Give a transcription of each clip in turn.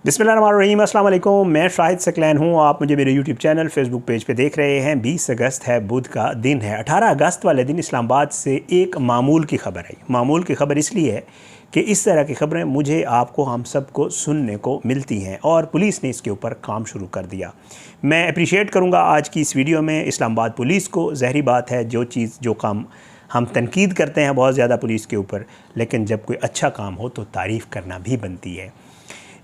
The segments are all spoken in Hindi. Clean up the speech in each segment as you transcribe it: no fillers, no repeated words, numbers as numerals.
बिस्मिल्लाहिर्रहमानिर्रहीम, अस्सलाम वालेकुम। मैं शाहिद सकलैन हूँ। आप मुझे मेरे यूट्यूब चैनल फेसबुक पेज पे देख रहे हैं। 20 अगस्त है, बुध का दिन है। 18 अगस्त वाले दिन इस्लामाबाद से एक मामूल की ख़बर आई। मामूल की ख़बर इसलिए है कि इस तरह की ख़बरें मुझे, आपको, हम सब को सुनने को मिलती हैं और पुलिस ने इसके ऊपर काम शुरू कर दिया। मैं अप्रिशिएट करूँगा आज की इस वीडियो में इस्लामाबाद पुलिस को। ज़ाहिरी बात है, जो काम हम तनकीद करते हैं बहुत ज़्यादा पुलिस के ऊपर, लेकिन जब कोई अच्छा काम हो तो तारीफ़ करना भी बनती है।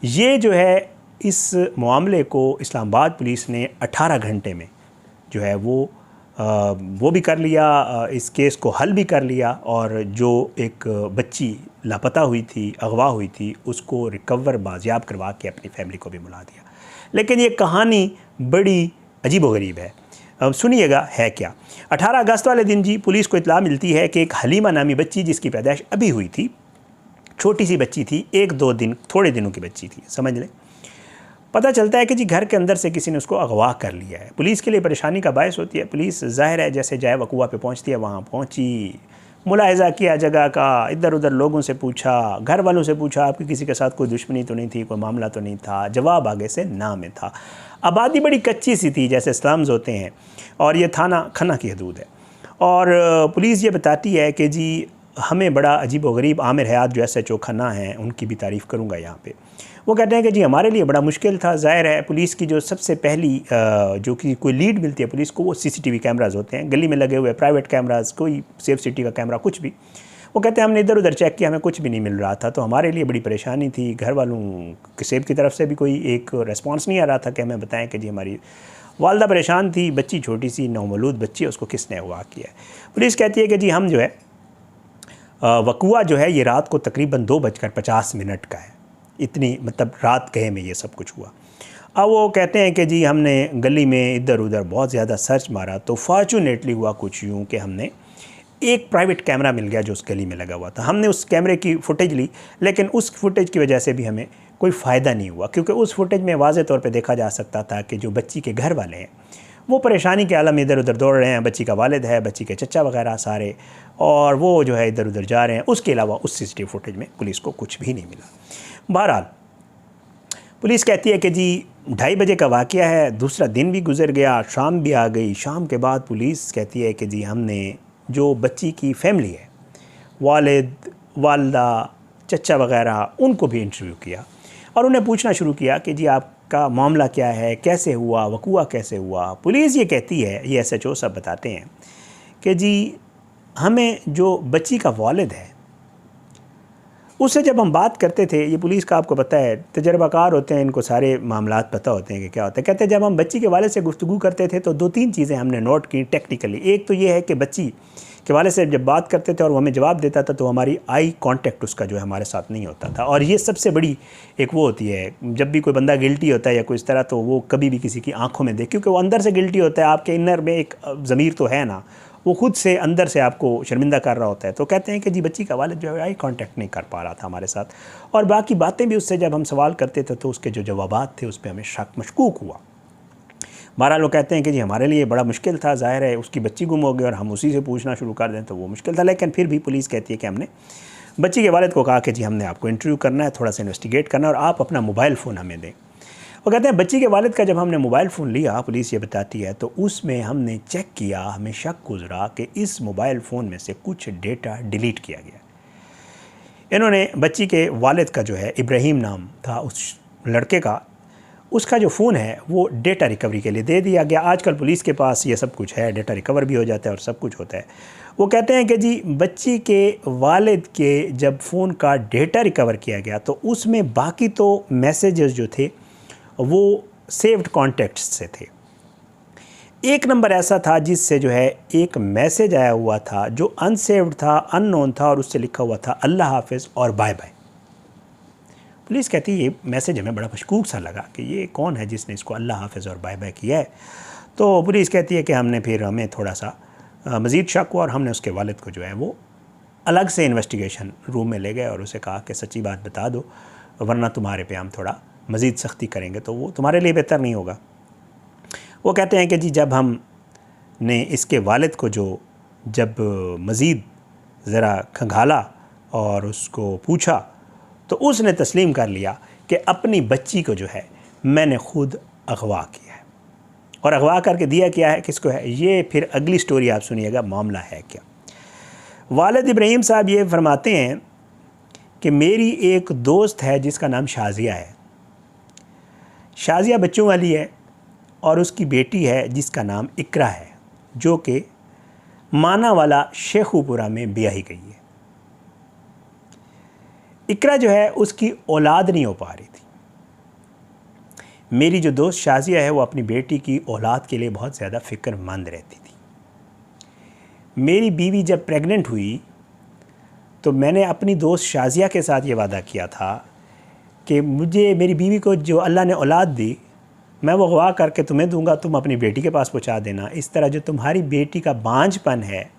ये जो है, इस मामले को इस्लामाबाद पुलिस ने 18 घंटे में जो है वो भी कर लिया, इस केस को हल भी कर लिया और जो एक बच्ची लापता हुई थी, अगवा हुई थी, उसको रिकवर बाजियाब करवा के अपनी फैमिली को भी बुला दिया। लेकिन ये कहानी बड़ी अजीबोगरीब है। अब सुनिएगा है क्या। 18 अगस्त वाले दिन जी पुलिस को इत्तला मिलती है कि एक हलीमा नामी बच्ची, जिसकी पैदाइश अभी हुई थी, छोटी सी बच्ची थी, 1-2 दिन, थोड़े दिनों की बच्ची थी, समझ लें। पता चलता है कि जी घर के अंदर से किसी ने उसको अगवा कर लिया है। पुलिस के लिए परेशानी का बायस होती है। पुलिस ज़ाहिर है जैसे जाए वकुआ पे पहुंचती है, वहाँ पहुंची, मुलाहिज़ा किया जगह का, इधर उधर लोगों से पूछा, घर वालों से पूछा आपकी किसी के साथ कोई दुश्मनी तो नहीं थी, कोई मामला तो नहीं था। जवाब आगे से ना में था। आबादी बड़ी कच्ची सी थी, जैसे स्लम्स होते हैं, और ये थाना खन्ना की हदूद है। और पुलिस ये बताती है कि जी हमें बड़ा अजीब व गरीब, आमिर हयात जो SHO खन्ना हैं, उनकी भी तारीफ़ करूँगा यहाँ पे। वो कहते हैं कि जी हमारे लिए बड़ा मुश्किल था। ज़ाहिर है पुलिस की जो सबसे पहली जो कि कोई लीड मिलती है पुलिस को, वो CCTV कैमराज़ होते हैं, गली में लगे हुए प्राइवेट कैमराज़, कोई सेफ सिटी का कैमरा, कुछ भी। वो कहते हैं हमने इधर उधर चेक किया, हमें कुछ भी नहीं मिल रहा था, तो हमारे लिए बड़ी परेशानी थी। घर वालों की सेब की तरफ से भी कोई एक रेस्पॉन्स नहीं आ रहा था कि हमें बताएं कि जी हमारी वालदा परेशान थी, बच्ची छोटी सी नौमौलूद बच्ची है, उसको किसने अगवा किया है। पुलिस कहती है कि जी हम जो है, वकुआ जो है ये रात को तकरीबन 2:50 का है। इतनी मतलब रात गए में ये सब कुछ हुआ। अब वो कहते हैं कि जी हमने गली में इधर उधर बहुत ज़्यादा सर्च मारा, तो फॉर्चुनेटली हुआ कुछ यूँ कि हमने एक प्राइवेट कैमरा मिल गया जो उस गली में लगा हुआ था। हमने उस कैमरे की फुटेज ली, लेकिन उस फुटेज की वजह से भी हमें कोई फ़ायदा नहीं हुआ, क्योंकि उस फुटेज में वाज़े तौर पे देखा जा सकता था कि जो बच्ची के घर वाले हैं वो परेशानी के आलम इधर उधर दौड़ रहे हैं। बच्ची का वालिद है, बच्ची के चचा वगैरह सारे, और वो जो है इधर उधर जा रहे हैं। उसके अलावा उस CCTV फुटेज में पुलिस को कुछ भी नहीं मिला। बहरहाल पुलिस कहती है कि जी 2:30 बजे का वाक़या है, दूसरा दिन भी गुजर गया, शाम भी आ गई। शाम के बाद पुलिस कहती है कि जी हमने जो बच्ची की फैमिली है, वालिद, वालदा, चचा वगैरह, उनको भी इंटरव्यू किया और उन्हें पूछना शुरू किया कि जी आपका मामला क्या है, कैसे हुआ, वकुआ कैसे हुआ। पुलिस ये कहती है, ये SHO सब बताते हैं कि जी हमें जो बच्ची का वालिद है उससे जब हम बात करते थे, ये पुलिस का आपको पता है तजर्बाकार होते हैं, इनको सारे मामलात पता होते हैं कि क्या होता है। कहते हैं जब हम बच्ची के वालिद से गुफ्तगू करते थे तो 2-3 चीज़ें हमने नोट की टेक्निकली। एक तो ये है कि बच्ची के वालिद से जब बात करते थे और वो हमें जवाब देता था, तो हमारी आई कांटेक्ट उसका जो है हमारे साथ नहीं होता था। और ये सबसे बड़ी एक वो होती है, जब भी कोई बंदा गिल्टी होता है या कोई इस तरह, तो वो कभी भी किसी की आंखों में देख, क्योंकि वो अंदर से गिल्टी होता है, आपके इनर में एक ज़मीर तो है ना, वो खुद से अंदर से आपको शर्मिंदा कर रहा होता है। तो कहते हैं कि जी बच्ची का वालिद जो है आई कांटेक्ट नहीं कर पा रहा था हमारे साथ, और बाकी बातें भी उससे जब हम सवाल करते थे तो उसके जो जवाबात थे उस पर हमें शक मशकूक हुआ। बहरहाल लोग कहते हैं कि जी हमारे लिए बड़ा मुश्किल था। ज़ाहिर है उसकी बच्ची गुम हो गई और हम उसी से पूछना शुरू कर दें तो वो मुश्किल था। लेकिन फिर भी पुलिस कहती है कि हमने बच्ची के वालिद को कहा कि जी हमने आपको इंटरव्यू करना है, थोड़ा सा इन्वेस्टिगेट करना है और आप अपना मोबाइल फ़ोन हमें दें। वो कहते हैं बच्ची के वालिद का जब हमने मोबाइल फ़ोन लिया, पुलिस ये बताती है, तो उसमें हमने चेक किया, हमें शक गुजरा कि इस मोबाइल फ़ोन में से कुछ डेटा डिलीट किया गया। इन्होंने बच्ची के वालिद का जो है, इब्राहिम नाम था उस लड़के का, उसका जो फ़ोन है वो डेटा रिकवरी के लिए दे दिया गया। आजकल पुलिस के पास ये सब कुछ है, डेटा रिकवर भी हो जाता है और सब कुछ होता है। वो कहते हैं कि जी बच्ची के वालिद के जब फ़ोन का डेटा रिकवर किया गया तो उसमें बाकी तो मैसेजेस जो थे वो सेव्ड कॉन्टेक्ट्स से थे। एक नंबर ऐसा था जिससे जो है एक मैसेज आया हुआ था जो अनसेव्ड था, अननोन था, और उससे लिखा हुआ था अल्लाह हाफिज़ और बाय बाय। पुलिस कहती है ये मैसेज हमें बड़ा मशकूक सा लगा कि ये कौन है जिसने इसको अल्लाह हाफिज़ और बाय बाय किया है। तो पुलिस कहती है कि हमें थोड़ा सा मज़ीद शक हुआ और हमने उसके वालिद को जो है वो अलग से इन्वेस्टिगेशन रूम में ले गए और उसे कहा कि सच्ची बात बता दो, वरना तुम्हारे पे हम थोड़ा मज़ीद सख्ती करेंगे तो वो तुम्हारे लिए बेहतर नहीं होगा। वो कहते हैं कि जी जब हमने इसके वालिद को जब मज़ीद ज़रा खंगाला और उसको पूछा तो उसने तस्लीम कर लिया कि अपनी बच्ची को जो है मैंने खुद अगवा किया है। और अगवा करके दिया क्या है, किसको है, ये फिर अगली स्टोरी आप सुनिएगा मामला है क्या। वालिद इब्राहीम साहब ये फरमाते हैं कि मेरी एक दोस्त है जिसका नाम शाजिया है। शाजिया बच्चों वाली है और उसकी बेटी है जिसका नाम इकरा है, जो कि मानावाला शेखुपुरा में ब्याही गई है। इकरा जो है उसकी औलाद नहीं हो पा रही थी। मेरी जो दोस्त शाजिया है वो अपनी बेटी की औलाद के लिए बहुत ज़्यादा फ़िक्रमंद रहती थी। मेरी बीवी जब प्रेग्नेंट हुई तो मैंने अपनी दोस्त शाजिया के साथ ये वादा किया था कि मुझे, मेरी बीवी को जो अल्लाह ने औलाद दी, मैं वो अगवा करके तुम्हें दूंगा, तुम अपनी बेटी के पास पहुंचा देना। इस तरह जो तुम्हारी बेटी का बांझपन है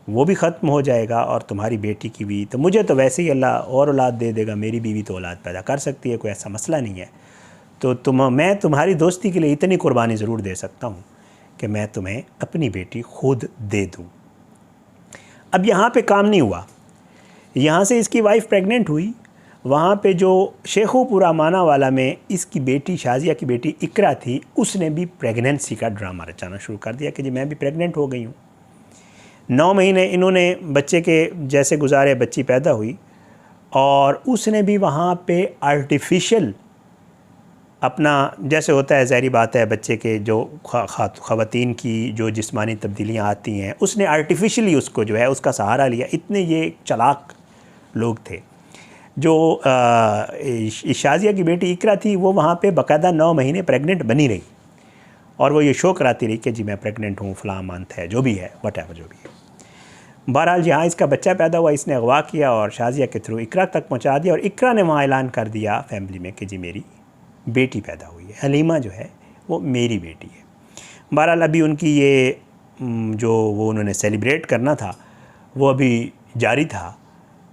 वो भी ख़त्म हो जाएगा और तुम्हारी बेटी की भी। तो मुझे तो वैसे ही अल्लाह और औलाद दे देगा, मेरी बीवी तो औलाद पैदा कर सकती है, कोई ऐसा मसला नहीं है। तो मैं तुम्हारी दोस्ती के लिए इतनी कुर्बानी ज़रूर दे सकता हूँ कि मैं तुम्हें अपनी बेटी खुद दे दूँ। अब यहाँ पे काम नहीं हुआ। यहाँ से इसकी वाइफ प्रेग्नेंट हुई, वहाँ पे जो शेखुपुरा मानावाला में इसकी बेटी शाजिया की बेटी इकरा थी, उसने भी प्रेगनेंसी का ड्रामा रचाना शुरू कर दिया कि जी मैं भी प्रेग्नेंट हो गई हूँ। 9 महीने इन्होंने बच्चे के जैसे गुजारे, बच्ची पैदा हुई और उसने भी वहाँ पे आर्टिफिशियल अपना, जैसे होता है ज़ाहिर बात है बच्चे के जो ख़वातीन की जो जिस्मानी तब्दीलियाँ आती हैं, उसने आर्टिफिशियली उसको जो है उसका सहारा लिया। इतने ये चालाक लोग थे। जो शाजिया की बेटी इकरा थी वो वहाँ पे बाकायदा 9 महीने प्रेग्नेंट बनी रही और वो ये शो कराती रही कि जी मैं प्रेग्नेंट हूँ, फ़लाँ मंथ है, जो भी है, वटएवर जो भी है। बहरहाल जहाँ इसका बच्चा पैदा हुआ, इसने अगवा किया और शाजिया के थ्रू इकरा तक पहुँचा दिया और इकरा ने वहाँ ऐलान कर दिया फैमिली में कि जी मेरी बेटी पैदा हुई है, हलीमा जो है वो मेरी बेटी है। बहरहाल अभी उनकी ये जो वो उन्होंने सेलिब्रेट करना था वो अभी जारी था,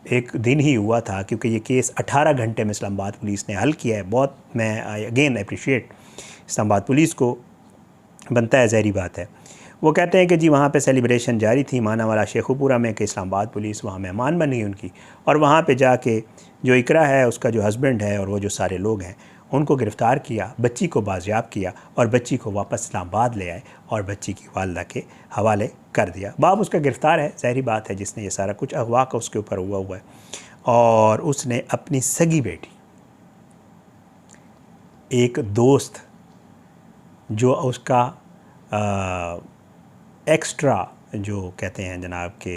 एक दिन ही हुआ था, क्योंकि ये केस 18 घंटे में इस्लामाबाद पुलिस ने हल किया है। बहुत मैं अगेन अप्रिशिएट इस्लामाबाद पुलिस को बनता है, ज़ाहिर बात है। वो कहते हैं कि जी वहाँ पे सेलिब्रेशन जारी थी मानावाला शेखुपुरा में कि इस्लामाबाद पुलिस वहाँ मेहमान बनी उनकी, और वहाँ पे जाके जो इकरा है उसका जो हस्बैंड है और वो जो सारे लोग हैं उनको गिरफ़्तार किया, बच्ची को बाजियाब किया और बच्ची को वापस इस्लामाबाद ले आए और बच्ची की वालदा के हवाले कर दिया। बाप उसका गिरफ़्तार है, ज़ाहिर बात है, जिसने ये सारा कुछ अगवा का उसके ऊपर हुआ है। और उसने अपनी सगी बेटी, एक दोस्त जो उसका एक्स्ट्रा जो कहते हैं जनाब के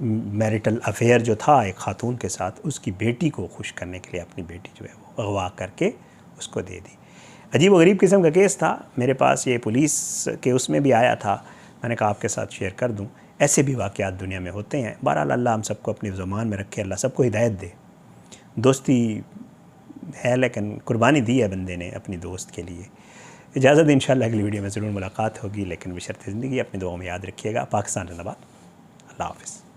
मैरिटल अफेयर जो था एक ख़ातून के साथ, उसकी बेटी को खुश करने के लिए अपनी बेटी जो है वो अगवा करके उसको दे दी। अजीब व गरीब किस्म का केस था। मेरे पास ये पुलिस के उसमें भी आया था, मैंने कहा आपके साथ शेयर कर दूं। ऐसे भी वाक़यात दुनिया में होते हैं। बहरहाल अल्लाह हम सबको अपनी ज़ुबान में रखे, अल्लाह सबको हिदायत दे। दोस्ती है लेकिन कुर्बानी दी है बंदे ने अपनी दोस्त के लिए। इजाज़त, इंशाअल्लाह अगली वीडियो में ज़रूर मुलाकात होगी, लेकिन बशर्ते ज़िंदगी अपनी दुआओं में याद रखिएगा। पाकिस्तान जिंदाबाद। अल्लाह हाफ़िज़।